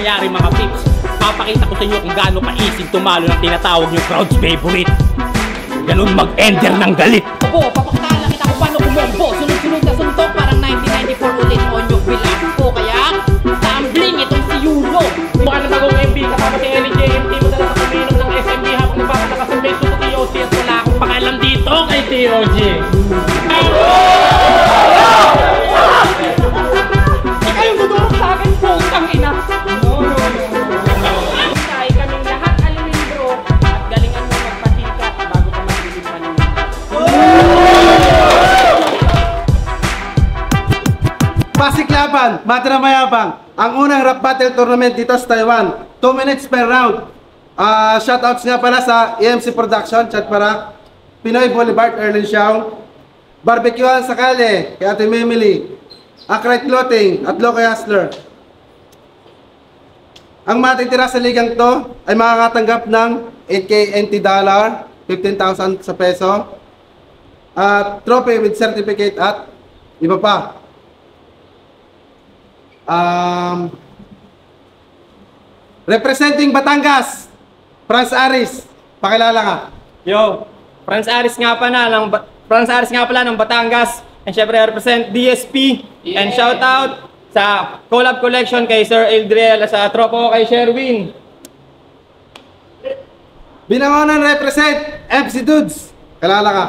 nangyari mga pips? Papakita ko sa inyo kung gaano ka-easy tumalo ng tinatawag yung crowd's favorite. Ganun mag-ender ng galit. Opo, papakitaan lang kita kung paano kumombo. Sunod-sunod na suntok, parang 1994 ulit on yung bilang ko. Kaya, tumbling itong si Yulo. Mukha na bagong MB, kasama si LJMT mo dala sa kuminom ng SMB habang nagpapalakas ng beso sa TOC at wala akong pakialam dito kay TOG. Ikaw yung dudurog sa akin, putang ina. Tayo kaming lahat alilindro at galingan mo magpatika bago ka maglilipan mo. Pasig Laban, Batra Mayabang. Ang unang rap battle tournament dito sa Taiwan. 2 minutes per round. Shoutouts nga pala sa EMC Production, chat para Pinoy Boulevard, Erlen Xiao. Barbecuean sa Kale, kay Ate Memily. Akrite Clothing at Local Hustler. Ang matitira sa ligang to ay makakatanggap ng 8K NT dollar, 15,000 sa peso. At trophy with certificate at iba pa. Representing Batangas, Franz Aris, pakilala ka. Yo, Franz Aris nga pala ng Batangas. And syempre represent DSP. And shout out sa collab collection kay Sir Eldriel sa tropa ko kay Sherwin. Binangonan represent MC Dudes, kilala ka.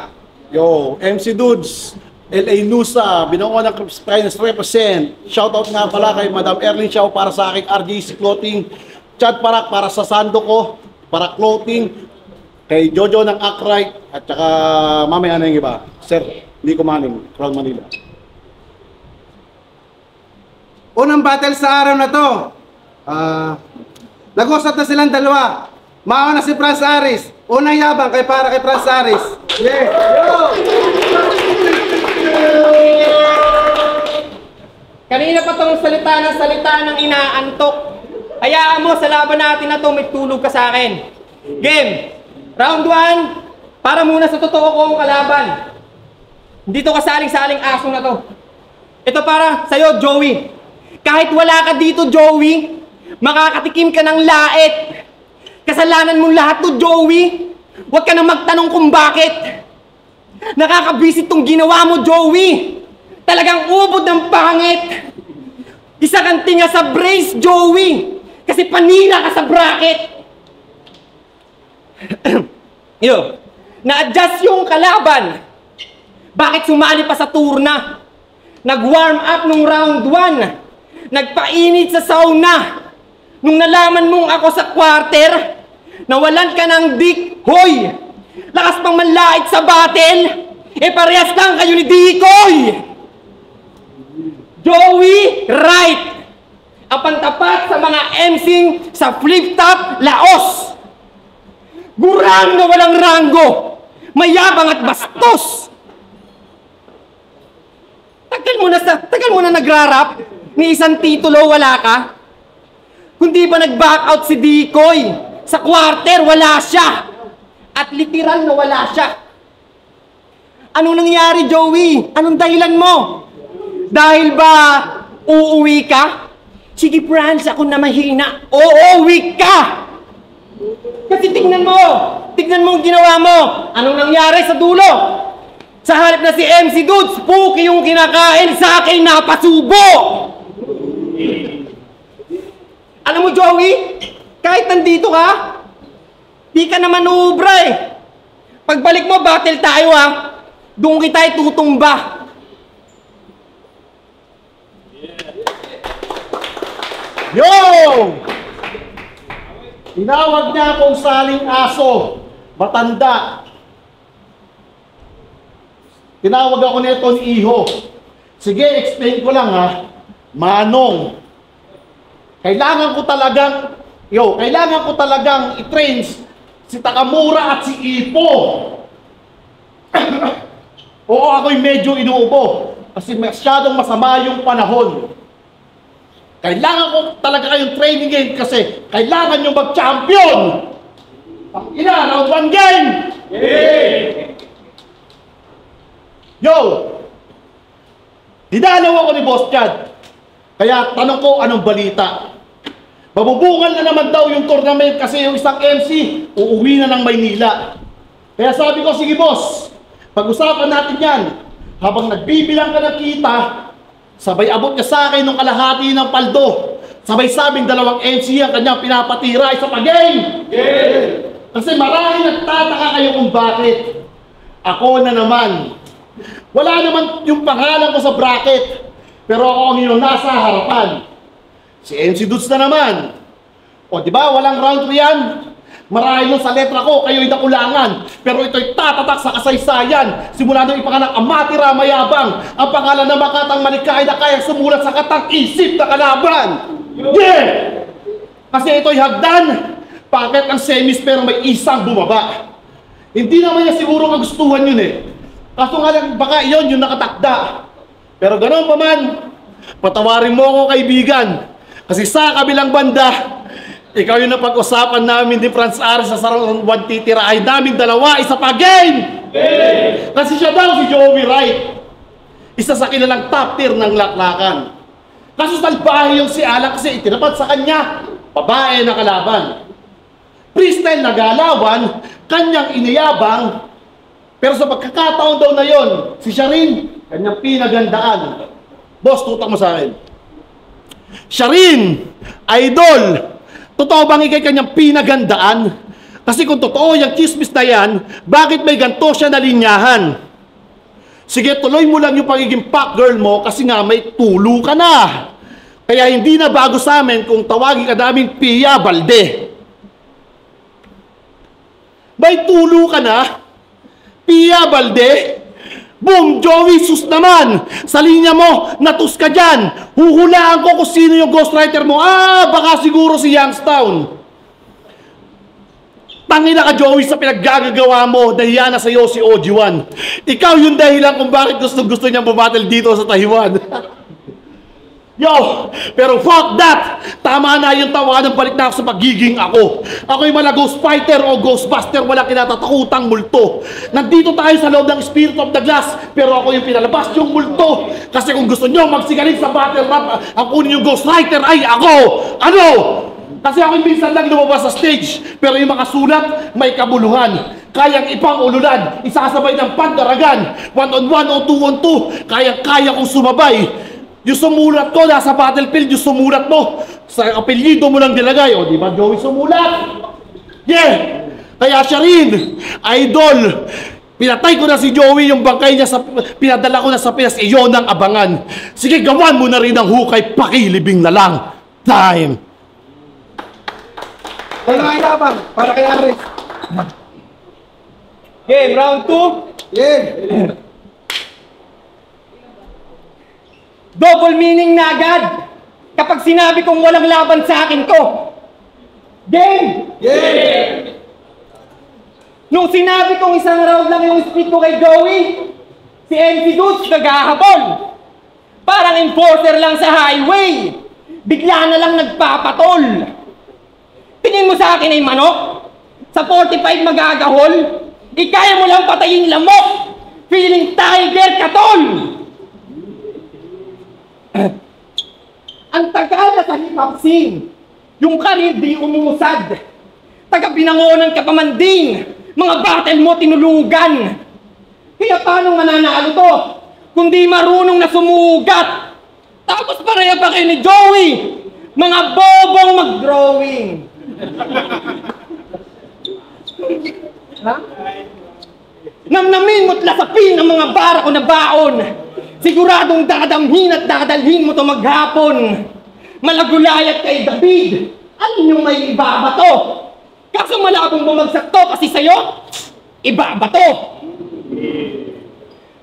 Yo, MC Dudes, LA Nusa, binangonan Finance represent. Shoutout nga pala kay Madam Erlyn Xiao para sa aking RJC Clothing. Chad Parak para sa sando ko, para clothing. Kay Jojo ng Akrite at saka mamaya na yung iba. Sir, hindi ko maning, Crown Manila. Unang battle sa araw na to. Nag-usap na silang dalawa. Mauna si Franz Aris. Unang yabang para kay Franz Aris. Yeah. Yo! Kanina pa tong salita ng inaantok. Hayaan mo sa laban natin na to, may tulog ka sa akin. Game! Round 1, para muna sa totoo kong kalaban. Dito kasaling-saling aso na to. Ito para sa'yo, Joey. Kahit wala ka dito, Joey, makakatikim ka ng lait. Kasalanan mo lahat to, Joey. Huwag ka nang magtanong kung bakit. Nakakabisit tong ginawa mo, Joey. Talagang ubod ng pangit. Isa kang tinga sa brace, Joey. Kasi panira ka sa bracket. Yo, na-adjust yung kalaban. Bakit sumali pa sa turna? Nag-warm up nung round 1. Nagpainit sa sauna. Nung nalaman mong ako sa quarter, nawalan ka ng dick. Hoy! Lakas pang manlait sa battle. Parehas lang kayo ni Dikoy. Joey, right. Ang pantapat sa mga MCing sa flip-top, Laos. Gurang na walang ranggo. Mayabang at bastos. Tagal mo na nagrarap. Ni isang titulo, wala ka. Kundi ba nag-back out si Dikoy? Sa quarter, wala siya. At literal na wala siya. Anong nangyari, Joey? Anong dahilan mo? Dahil ba uuwi ka? Sige, Franz, ako na mahina. Uuwi ka! Kasi tignan mo ang ginawa mo. Anong nangyari sa dulo? Sa halip na si MC Dudes, Pookie yung kinakain sa akin na pasubo! Alam mo, Joey, kahit nandito ka, di ka naman uubra eh. Pagbalik mo, battle tayo ha. Doon kita itutumba. Yo! Tinawag niya akong saling aso, matanda. Tinawag ako nito ni Iho. Sige, explain ko lang ha. Manong, kailangan ko talagang i-train si Takamura at si Ipo. Oo, ako'y medyo inuubo kasi masyadong masama yung panahon. Kailangan ko talaga kayong trainingin kasi kailangan nyo mag-champion! Ang ina, round 1 game! Yeah! Yo! Dinalaw ako ni Boss Chad. Kaya tanong ko anong balita. Mabubungal na naman daw yung tournament kasi yung isang MC uuwi na ng Maynila. Kaya sabi ko, sige boss, pag-usapan natin yan. Habang nagbibilang ka ng kita, sabay abot niya sa akin ng kalahati ng paldo. Sabay sabing dalawang MC ang kanyang pinapatira. Isa pa, game! Kasi marahil nagtataka kayo kung bakit. Ako na naman. Wala naman yung pangalan ko sa bracket. Pero ako ang yung nasa harapan. Si MC Dudes na naman. O di ba walang round 3 yan? Marahil nun sa letra ko, kayo'y nakulangan. Pero ito'y tatatak sa kasaysayan. Simula nung ipanganak ang matira mayabang. Ang pangalan ng makatang malikay na kayang sumulat sa katang isip na kalaban. Yeah! Kasi ito'y hagdan. Bakit ang semis pero may isang bumaba? Hindi naman niya siguro kagustuhan yun eh. Kaso nga lang baka yun yung nakatakda. Pero ganoon pa man, patawarin mo ako kaibigan. Kasi sa kabilang banda, ikaw yung napag-usapan namin ni Franz Ares sa sarang 1 titirahin namin dalawa, isa pa game! Kasi siya daw si Joey Wright. Isa sa kilalang top tier ng laklakan. Kaso salbahe yung si Alan kasi itinapat sa kanya, babae na kalaban. Freestyle na galawan, kanyang iniyabang, pero sa pagkakataon daw na yon, si Sharin, kanyang pinagandaan. Boss, tutak mo sa akin. Sharin, idol, totoo bang ikay kanyang pinagandaan? Kasi kung totoo yung chismis na yan, bakit may ganto siya na linyahan? Sige, tuloy mo lang yung pagiging pack girl mo kasi nga may tulo ka na. Kaya hindi na bago sa amin kung tawagin ka naming Pia Balde. May tulo ka na? Pia Balde? Boom! Joey sus naman! Sa linya mo, natus ka dyan! Huhulaan ko kung sino yung ghostwriter mo. Baka siguro si Youngstown. Tangina ka, Joey, sa pinaggagawa mo. Dahiya na sa'yo si OG1. Ikaw yung dahilan kung bakit gusto niyang bumattle dito sa Taiwan. Yo! Pero fuck that! Tama na yung tawanan, balik na ako sa pagiging ako. Ako'y mala ghost fighter o ghostbuster, walang kinatatakutang multo. Nandito tayo sa loob ng Spirit of the Glass, pero ako yung pinalabas yung multo. Kasi kung gusto nyo magsigaling sa battle rap, ang kunin yung ghostwriter ay ako! Ano? Kasi ako'y minsan lang lumabas sa stage, pero yung mga sulat, may kabuluhan. Kayang ipang ululan, isasabay ng pandaragan. 1-on-1 o 2-on-2, kaya kong sumabay. Yung sumulat ko, nasa battlefield, yung sumulat mo, sa apelyido mo lang nilagay. O, di ba, Joey sumulat? Yeah! Kaya siya rin, idol. Pinatay ko na si Joey, yung bangkay niya, pinadala ko na sa Pinas, iyon ang abangan. Sige, gawan mo na rin ang hukay, pakilibing na lang. Time! Wala kang labang, para kay Ares. Game, round 2. Yeah! Double meaning na agad kapag sinabi kong walang laban sa akin to. Game! Yeah! Nung sinabi kong isang round lang yung speed ko kay Joey, si MC Dudes naghahabol. Parang enforcer lang sa highway. Bigla na lang nagpapatol. Tingin mo sa akin ay manok? Sa 45 magagahol? Ikaya mo lang patayin lamok. Feeling tiger katol. Ang tagal na sa hip-hop scene, yung karir di umusad. Taga-pinangonan ka pa man din, mga battle mo tinulugan. Kaya paano mananalo to, kung di marunong na sumugat? Tapos pareha pa kayo ni Joey, mga bobong mag-drawing. Ha? Namnamin mo't lasapin ang mga bara ko na baon. Siguradong dadamhin at dadalhin mo to maghapon. Malagulayat kay David, alin yung may ibabato? Kaso malabong bumagsak to kasi sa'yo, ibabato.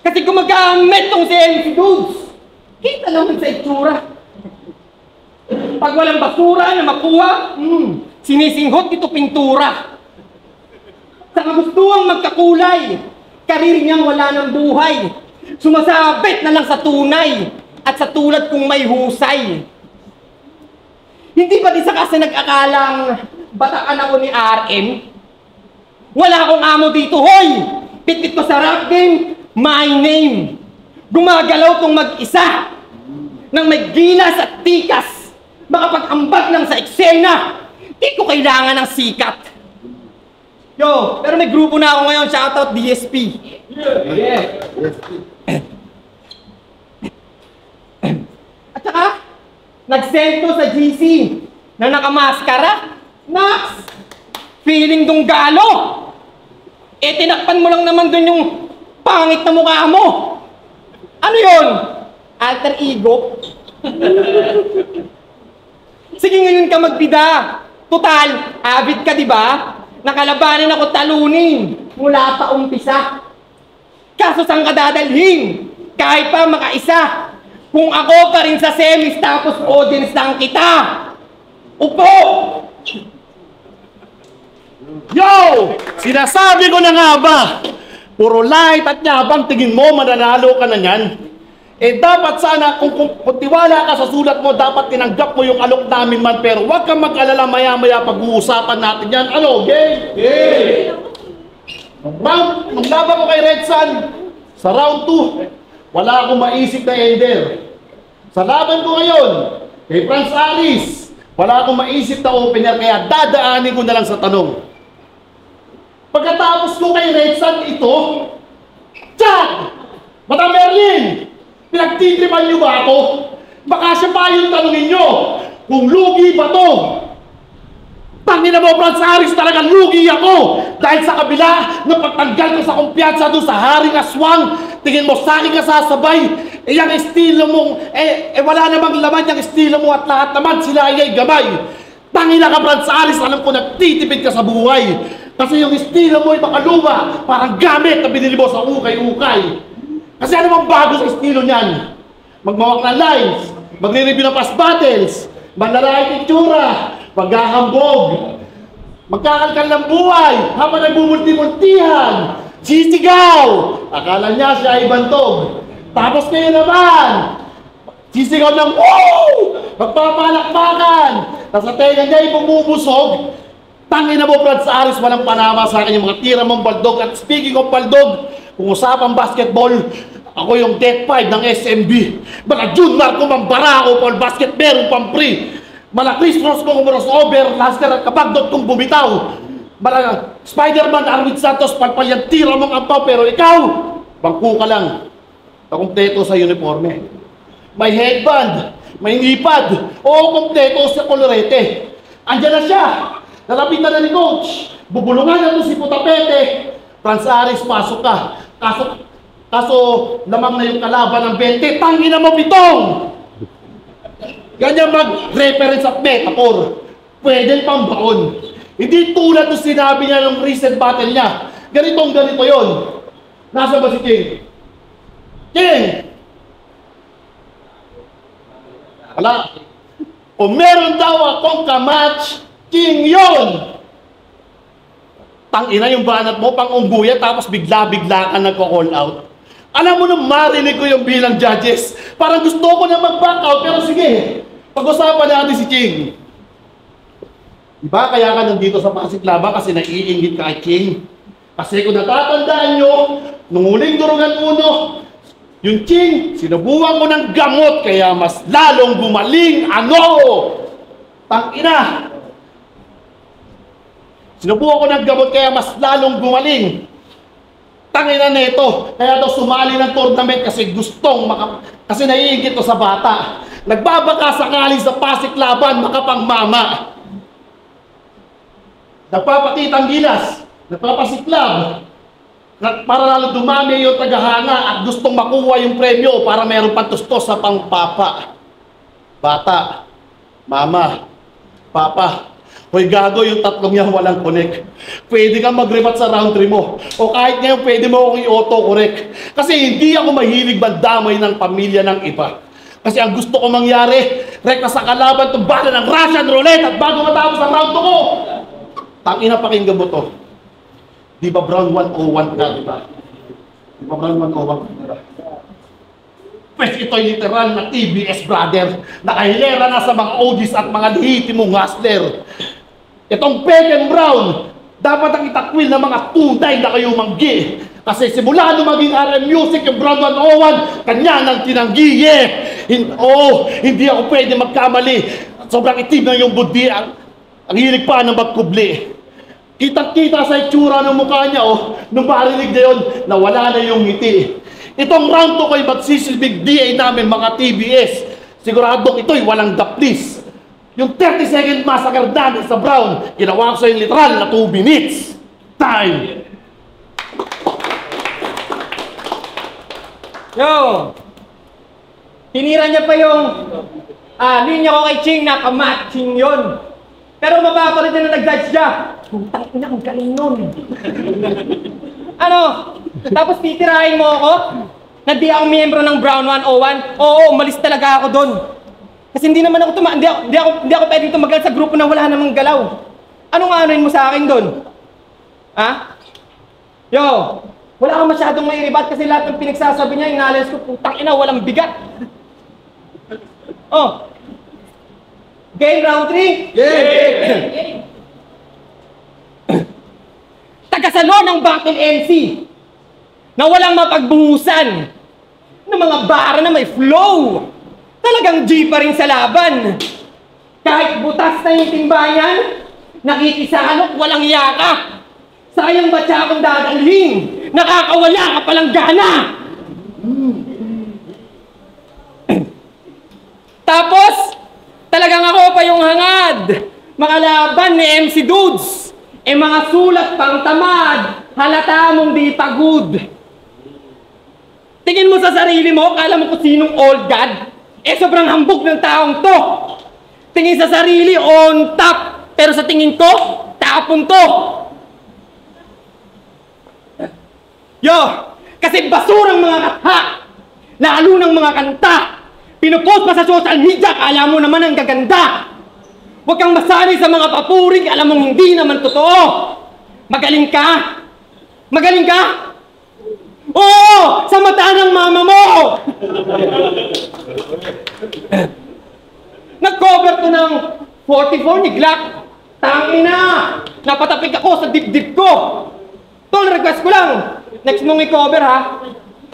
Kasi gumagamit tong si MC Dudes, kita naman sa itsura. Pag walang basura na makuha, sinisinghot ito pintura. Sa kagustuhang magkakulay, karir niyang wala ng buhay. Sumasabit na lang sa tunay at sa tulad kong may husay. Hindi ba di sa kasi nag-akalang bataan ako ni RM? Wala akong amo dito, hoy! Pitpit ko sa rap game, my name. Gumagalaw tong mag-isa nang may gilas at tikas. makapag-ambag lang sa eksena. Di ko kailangan ng sikat. Yo, pero may grupo na ako ngayon. Shoutout DSP. At saka, nag-send to sa GC na nakamaskara. Nax! Feeling dong galo! Eh, tinakpan mo lang naman dun yung pangit na mukha mo. Ano yun? Alter ego? Sige, ngayon ka magbida. Total, avid ka, di ba? Nakalabanin ako talunin mula pa umpisa. Kaso saan ka dadalhin? Kahit pa makaisa. Kung ako pa rin sa semis tapos audience lang kita. Upo! Yo! Sinasabi ko na nga ba? Puro light at yabang, tingin mo mananalo ka na yan? Eh dapat sana, kung tiwala ka sa sulat mo, dapat tinanggap mo yung alok namin man. Pero huwag kang mag-alala, maya-maya pag-uusapan natin yan. Ano, game? Game! Maglaban ko kay Red Sun sa round 2. Wala akong maisip na ender. Sa laban ko ngayon, kay Franz Aris, wala akong maisip na opener, kaya dadaanin ko na lang sa tanong. Pagkatapos ko kay Red Sun ito, Chad! Madam Merlin! Pinagtitripan niyo ba ako? Baka siya pa yung tanongin niyo kung lugi ba to? Tangina mo, Franz Aris, talagang lugi ako! Dahil sa kabila ng pagtanggal ko sa kumpiyansa doon sa Haring Aswang, tingin mo sa akin ka sasabay, eh yung estilo mong, wala namang laman yung estilo mo at lahat naman sila ay gamay. Tangina ka, Franz Aris, alam ko nagtitipid ka sa buhay. Kasi yung estilo mo ay makaluma, parang gamit na binili mo sa ukay-ukay. Kasi ano bang bago sa estilo niyan? Magmawak ng lines, magre-review ng past battles, manlalait itsura, maghahambog, magkakalkal ng buhay, habang nagbumulti-multihan, sisigaw! Akala niya siya ay bantog. Tapos kayo naman, sisigaw ng woo! Magpapalakpakan! Tapos sa tenga niya ay bumubusog. Tangina mo, Franz Aris, walang panama sa akin yung mga tira mong baldog. At speaking of baldog, kung usapang basketball, ako yung Death 5 ng SMB. Mala June Marco Mambara ako, Paul Basket, meron pang free. Mala Chris Ross kong over, Lasker at Kabagdot kong bumitaw. Mala Spider-Man, Arvid Santos, palpal yung tira mong ampaw, pero ikaw, bangko ka lang. Kumpleto sa uniforme. May headband, may nipad, o kumpleto sa kolorete. Andiyan na siya. Nalapitan na ni Coach. Bubulungan na ito si Putapete. Franz Aris, pasok ka. Kaso lamang na yung kalaban ng 20. Tangina mo, pitong! Ganyan mag-reference at metaphor. Pwede pang baon. Hindi tulad ng sinabi niya ng recent battle niya. Ganito yon. Nasa ba si King? King! Wala. O meron daw akong kamatch, King yon! Tangina yung banat mo, pang-ungguya, tapos bigla-bigla ka nagko-call out. Alam mo nung marinig ko yung bilang judges, parang gusto ko na mag-back out, pero sige, pag-usapan natin si King. Diba kaya ka nandito sa Pasig Laban kasi naiingit ka kay King? Kasi kung natatandaan nyo, nung huling durugan uno, yung King, sinubukan ko ng gamot, kaya mas lalong gumaling. Ano? Tangina! Sinubukan ko ng gamot kaya mas lalong gumaling. Tangina neto. Kaya daw sumali ng tournament kasi gustong kasi naiingit to sa bata. Nagbabaka sakali sa Pasig Laban makapangmama. Nagpapakitang gilas, nagpapasiklab. Para lalo dumami yung tagahanga at gustong makuha yung premyo para meron pantustos sa pangpapa. Bata, mama, papa. Hoy gago, yung tatlong yan walang connect. Pwede kang mag-remat sa round 3 mo. O kahit ngayon pwede mo akong i-auto-correct. Kasi hindi ako mahilig bandamay ng pamilya ng iba. Kasi ang gusto ko mangyari, rekta sa kalaban tumbala ng Russian roulette at bago matapos ang round 2 ko. Tangina, pakinggan mo to. Di ba Brown 101 ka, di ba? Di ba Brown 101 ka? Pwes ito'y literal na TBS brother. Nakahilera na sa mga OGs at mga lehitimong hustler. Itong Peg and Brown, dapat ang itakwil ng mga tunay na kayo manggi. Kasi simula nung maging RM Music, yung Brown 101, kanya nang tinanggi. Hindi ako pwede magkamali. sobrang itim na yung budi, ang hilig pa ng magkubli. Kitang-kita sa itsura ng mukha niya, oh, nung marinig na yun, nawala na yung ngiti. Itong round 2 ko'y magsisilbig DA namin, mga TBS. Siguradong ito'y walang daplis. Yung 30-second massacre namin sa Brown, ginawa ko sa yung literal na 2 minutes. Time! Yo! Tinira niya pa yung linya ko kay Ching na kamatching yun. Pero mapapalit na nag-judge siya. Putang ina, ang galing nun. Ano? Tapos titirahin mo ako? Na di ako miyembro ng Brown 101? Oo, umalis talaga ako doon. Kasi hindi naman ako hindi ako pwedeng tumagal sa grupo na wala namang galaw. Anong anuin mo sa akin doon? Ha? Yo, wala kang masyadong mairibat kasi lahat ng pinagsasabi niya, inalis ko, putang ina, walang bigat. Oh. Game round 3? Game! Tagasalo ng Battle MC na walang mapagbungusan ng mga bara na may flow. Talagang G pa rin sa laban. Kahit butas na yung timbangan, nakikisalok, walang yaka. Sayang ba siya akong dadalhin? Nakakawala ka palang gana. Tapos, talagang ako pa yung hangad. Makalaban ni MC Dudes. Mga sulat pang tamad. Halata mong di pagod. Tingin mo sa sarili mo, kala mo kung sinong old god? Sobrang hambog ng taong to. Tingin sa sarili, on top. Pero sa tingin ko, tapon to. Yo, kasi basurang mga katha. Lalo ng mga kanta. Pinupost pa sa social media, kala mo naman ang gaganda. Huwag kang masanay sa mga papuring, alam mong hindi naman totoo. Magaling ka? Magaling ka? Oo! Sa mata ng mama mo! Nag-cover to ng 44 ni Glock. Tangina! Napatapik ako sa dibdib ko. Tol, request ko lang. Next mong i-cover ha.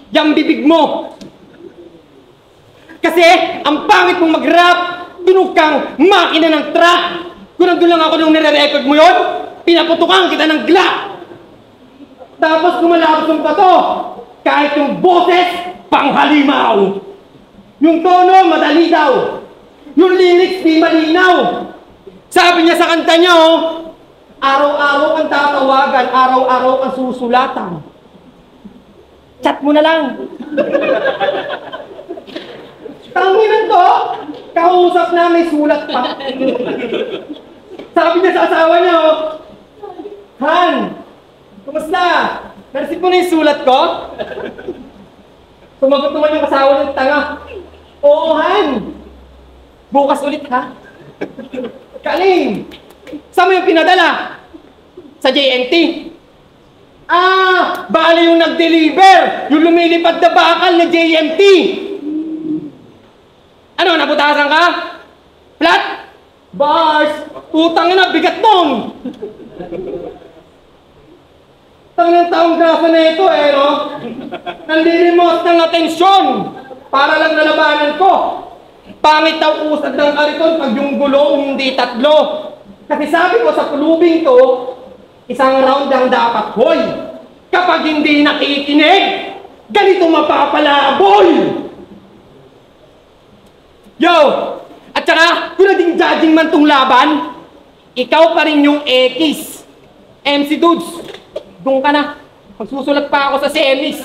Yang bibig mo. Kasi, ang pangit mong mag-rap, tunog kang makina ng truck. Kung nandun lang ako nung nire-record mo yun, pinaputukan kita ng Glock. Tapos kumalabas yung pato. Kahit yung boses, panghalimaw. Yung tono, madali daw. Yung lyrics, di malinaw. Sabi niya sa kanta niya, oh, araw-araw kang tatawagan, araw-araw kang susulatan. Chat mo na lang. Tanginan to, kausap na may sulat pa. Sabi niya sa asawa niya, oh, Han, kumusta? Narisip mo na yung sulat ko? Sumagot naman yung asawa ng tanga. Oo, Han. Bukas ulit, ha? Kaling, saan mo yung pinadala? Sa JNT. Bali yung nag-deliver. Yung lumilipad na bakal na JMT. Ano, nabutasan ka? Flat? Bars! Utang na, bigat nun! Tangang taong grasa na ito no? Nanlilimos ng atensyon para lang nalabanan ko. Pangit daw usad ng kariton pag yung gulong hindi tatlo. Kasi sabi ko sa pulubing to, isang round ang dapat hoy. Kapag hindi nakikinig, ganito mapapalaboy! Yo! At saka, kung naging judging man tong laban, ikaw pa rin yung X. MC Dudes, doon ka na. Magsusulat pa ako sa semis.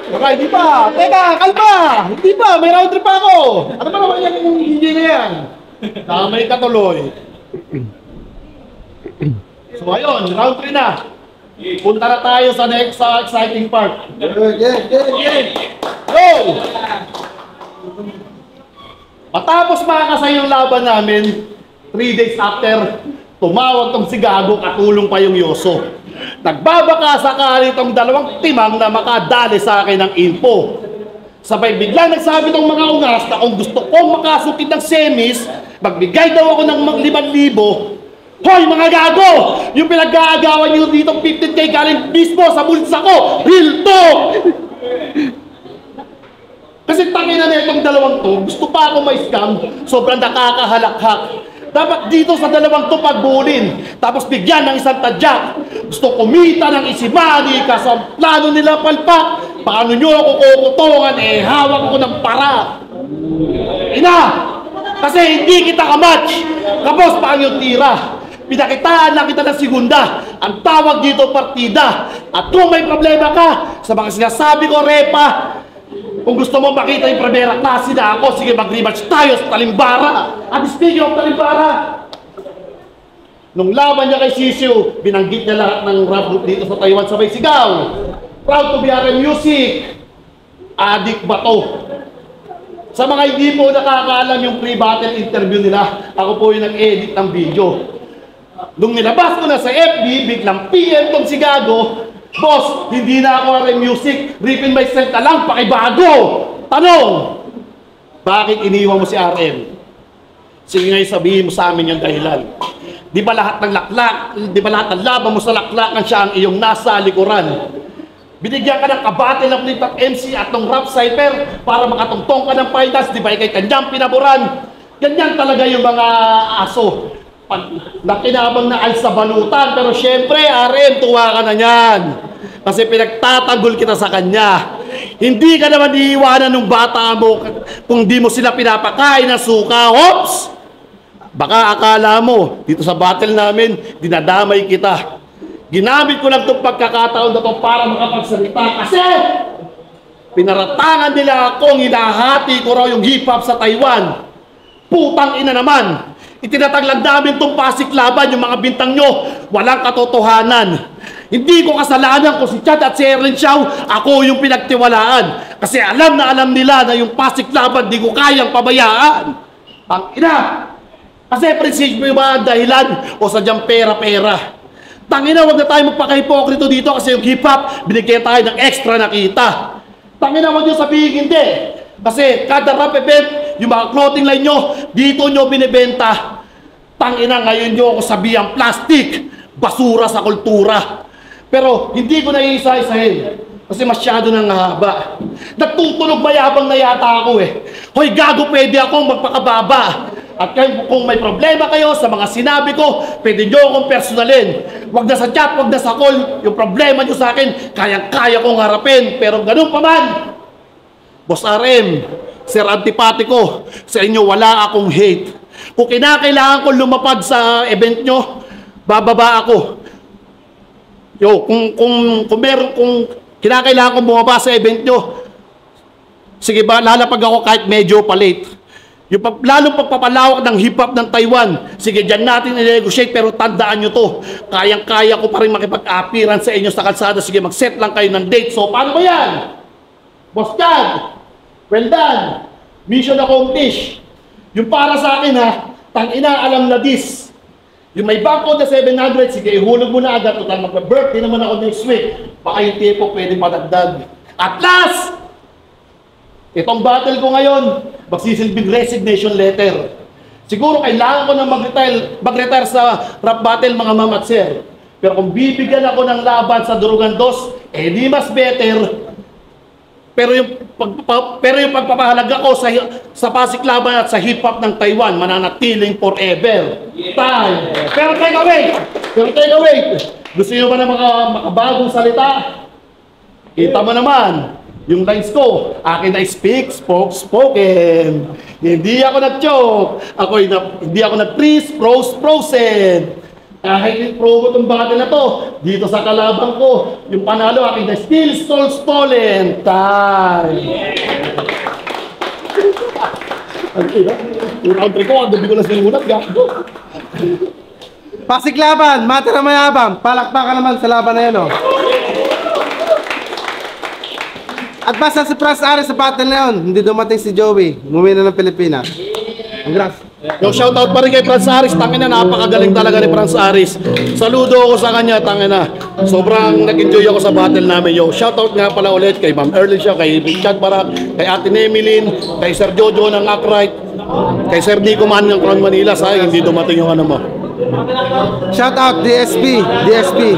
Baka hindi pa! Teka, kalma! Hindi pa! May round trip pa ako! Ano ba naman yan yung DJ na yan? May katuloy. So ayun, round 3 na. Punta na tayo sa next exciting part. Go! Matapos makakasay yung laban namin, 3 days after, tumawag tong si Gago, katulong pa yung Yoso. Nagbabaka sakali tong dalawang timang na makadali sa akin ng info. Sabay biglang nagsabi tong mga ungas na kung gusto kong makasukid ng semis, magbigay daw ako ng 5,000. Hoy mga gago! Yung pinag-aagawan nyo dito 15K galing mismo sa bulsa ko! Hilto! tangina na itong dalawang to, gusto pa ako may scam, sobrang nakakahalakhak. Dapat dito sa dalawang to pagbulin, tapos bigyan ng isang tadyak. Gusto kumita ng isimani, kaso ang plano nila palpak. Paano nyo ako kukutungan, hawak ko ng para. Ina! Kasi hindi kita kamatch. Kapos, paano yung tira? Pinakitaan lang kita ng segunda. Ang tawag dito partida. At kung may problema ka sa mga sinasabi ko, Repa, kung gusto mo makita yung primera klase na ako, sige mag-rematch tayo sa Talimbara. At speaking of Talimbara, nung laban niya kay Sisiu, binanggit niya lahat ng rap group dito sa Taiwan sabay sigaw. Proud to be RM Music. Adik ba to? Sa mga hindi po nakakaalam yung pre-battle interview nila, ako po yung nag-edit ng video. Nung nilabas ko na sa FB, biglang PM tong si Gago, boss, hindi na ako RM Music, ripin myself na lang, pakibago! Tanong! Bakit iniwan mo si RM? Sige ngayon sabihin mo sa amin yung dahilan. Di ba lahat ng laklak, di ba lahat ng laban mo sa laklakan siya ang iyong nasa likuran? Binigyan ka ng kabate ng flip at MC at ng rap cypher para makatungtong ka ng finals, di ba ikay kanyang pinaboran? Ganyan talaga yung mga aso. Nakinabang na ay sa balutan, pero syempre, RM, tuwa ka na yan. Kasi pinagtatanggol kita sa kanya. Hindi ka naman iiwanan ng bata mo kung di mo sila pinapakain ng suka. Hops! Baka akala mo, dito sa battle namin, dinadamay kita. Ginamit ko lang itong pagkakataon na ito para makapagsalita kasi pinaratangan nila akong hinahati ko raw yung hip-hop sa Taiwan. Putang ina naman. Itinataglag namin itong pasiklaban, yung mga bintang nyo, walang katotohanan. Hindi ko kasalanan kung si Chad at si Erlen Xiao, ako yung pinagtiwalaan. Kasi alam na alam nila na yung pasiklaban di ko kayang pabayaan. Ang ina! Kasi prinsipyo yung mga dahilan o sadyang pera-pera. Tangina, wag na tayo magpaka-hipokrito dito kasi yung hip-hop, binigyan tayo ng extra na kita. Tangina, wag nyo sabihin hindi. Kasi kada rap event, yung mga clothing line nyo, dito nyo binibenta. Tangina, ngayon nyo ako sabihang plastic, basura sa kultura. Pero hindi ko na iisa-isahin. Kasi masyado nang haba. Natutulog mayabang na yata ako eh. Hoy, gago, pwede akong magpakababa. At kung may problema kayo sa mga sinabi ko, pwede nyo akong personalin. Wag na sa chat, wag na sa call. Yung problema nyo sa akin, kayang-kaya kong harapin. Pero ganun pa man, Boss RM, Sir Antipatiko, sa inyo wala akong hate. Kung kinakailangan ko lumapad sa event nyo, bababa ako. Yo, kung kinakailangan kong bumaba sa event nyo, sige ba, lalapag ako kahit medyo palate. Yung lalong pagpapalawak ng hip-hop ng Taiwan, sige, dyan natin i-negotiate, pero tandaan nyo to, kayang-kaya ko pa rin makipag-appearance sa inyo sa kalsada. Sige, mag-set lang kayo ng date. So, paano ba yan? Boss Chad, well done. Mission accomplished. Yung para sa akin ha, tangina, alam na this. Yung may bangko na 700, sige, ihulog mo na agad. Total, mag-birthday naman ako next week. Baka yung tipo pwede padagdag. At last, itong battle ko ngayon, magsisilbing resignation letter. Siguro kailangan ko na mag-retire sa rap battle, mga ma'am at sir. Pero kung bibigyan ako ng laban sa Durugan 2, di mas better. Pero yung pagpapahalaga ko sa pasiklaban at sa hip-hop ng Taiwan, mananatiling forever. Time. Pero take away. Gusto nyo ba na makabagong salita? Kita mo naman. Yung lines ko, akin na spoken. Hindi ako nag-joke. Hindi ako nag-freeze, frozen. Kahit i-promo itong battle na to, dito sa kalabang ko, yung panalo, akin na still stolen. Time. Yung country ko, ang gabi ko na sinunat, gago. Pasiklaban, matira mayabang. Palakpakan naman sa laban na yun, oh. At basta si Franz Aris sa battle na yun, hindi dumating si Joey. Umuwi na ng Pilipinas. Congrats. Yung shoutout pa rin kay Franz Aris, tangina, napakagaling talaga ni Franz Aris. Saludo ako sa kanya, tangina. Sobrang nag-enjoy ako sa battle namin. Yo, shoutout nga pala ulit kay Ma'am Erlen Xiao, kay Chad Barak, kay Ate Nemilin, kay Sir Jojo ng Acrite, kay Sir Nico Man ng Crown Manila. Sayang hindi dumating yung ano mo. Shoutout DSP,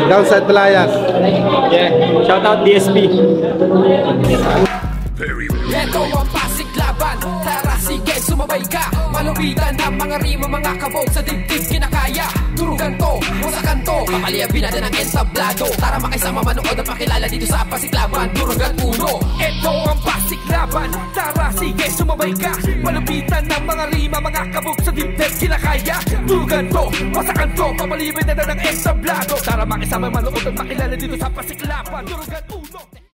Downside Playas. Yeah, shout out DSP. Ito ang pasiklaban. sige sumabay ka. Malupitan ng mga rima, mga kabog sa dibdib kinakaya. Turugan to, wasakan to, papaliya binada ng entablado. Tara makisama manood at makilala dito sa Pasiklaban. Turugan uno, ito ang Pasiklaban. Tara sige sumabay ka. Malupitan ng mga rima, mga kabog sa dibdib kinakaya. Turugan to, wasakan to, papaliya binada ng entablado. Tara makisama manood at makilala dito sa Pasiklaban. Turugan uno.